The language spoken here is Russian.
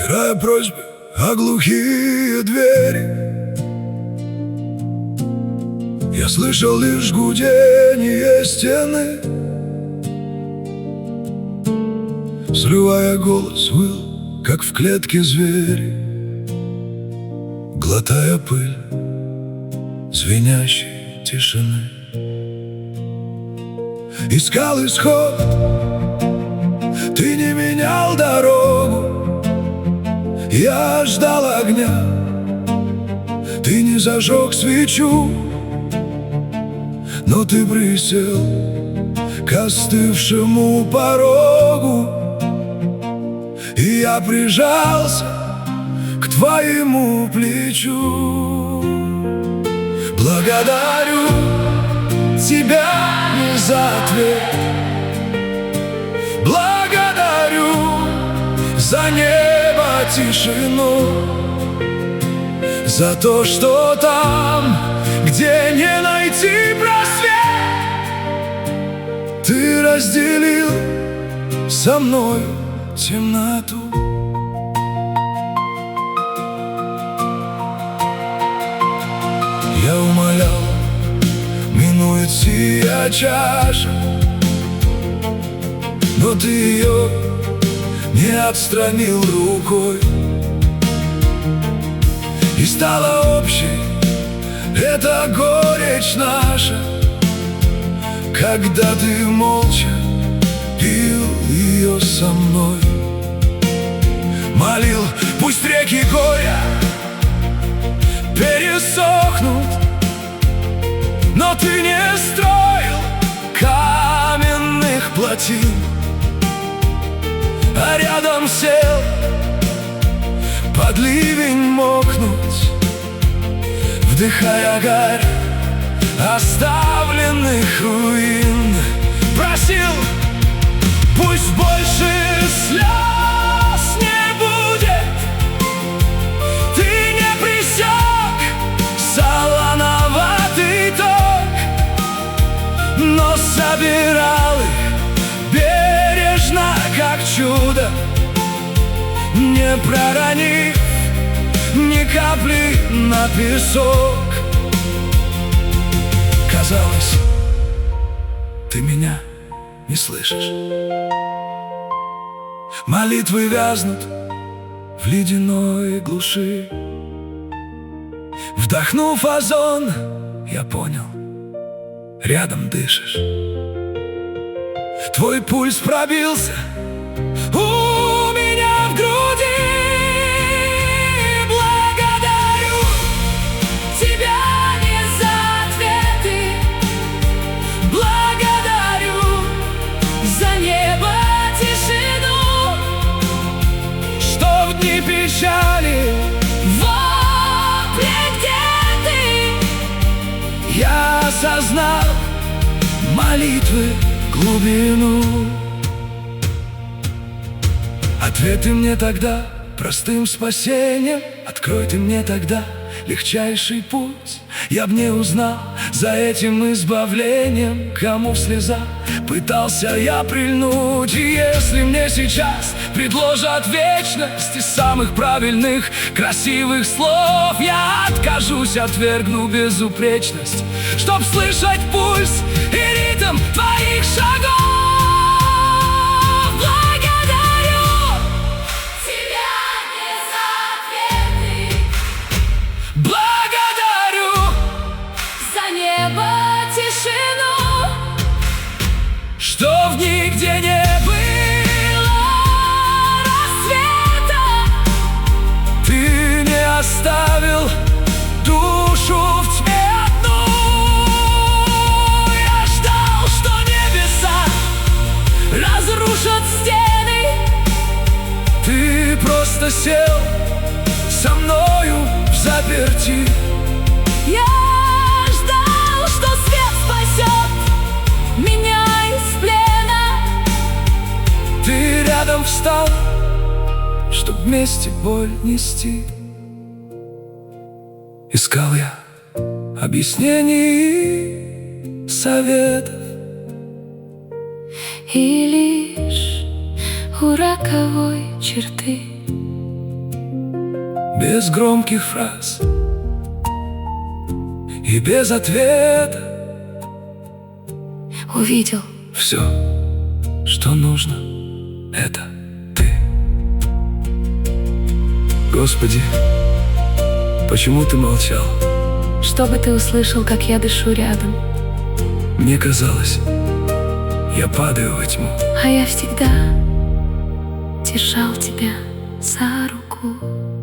Собирая просьбы о глухие двери, я слышал лишь гудение стены. Срывая голос, выл, как в клетке звери, глотая пыль звенящей тишины. Искал исход, ты не менял дорогу. Я ждал огня, ты не зажег свечу, но ты присел к остывшему порогу, и я прижался к твоему плечу. Благодарю тебя не за ответ, благодарю за небо, тишину, за то, что там, где не найти просвет, ты разделил со мною темноту. Я умолял, минует сия чаша, но ты ее не отстранил рукой, и стала общей эта горечь наша, когда ты молча пил ее со мной. Молил, пусть реки горя пересохнут, но ты не строил каменных плотин, а рядом сел под ливень мокнуть, вдыхая гарь оставленных руин. Просил, пусть больше слез не будет, ты не пресек солоноватый ток, но собирал их бережно, как чудо, не проронив ни капли на песок. Казалось, ты меня не слышишь. Молитвы вязнут в ледяной глуши. Вдохнув озон, я понял, рядом дышишь. Твой пульс пробился у меня в груди. Благодарю тебя не за ответы, благодарю за небо, тишину, что в дни печали, вопли, где ты, я осознал молитвы глубину. Ответ ты мне тогда простым спасением, открой ты мне тогда легчайший путь. Я б не узнал за этим избавлением, кому в слезах пытался я прильнуть. И если мне сейчас предложат вечность из самых правильных, красивых слов, я откажусь, отвергну безупречность, чтоб слышать пульс и ритм твоих шагов. Что в нигде не было рассвета, ты не оставил душу в тьме одну. Я ждал, что небеса разрушат стены, ты просто сел со мною взаперти. Я ждал, что свет спасет меня из плена, ты рядом встал, чтоб вместе боль нести. Искал я объяснений, советов, и лишь у роковой черты без громких фраз и без ответа. Увидел Все, что нужно, это ты. Господи, почему ты молчал? чтобы ты услышал, как я дышу рядом. Мне казалось, я падаю во тьму. А я всегда держал тебя за руку.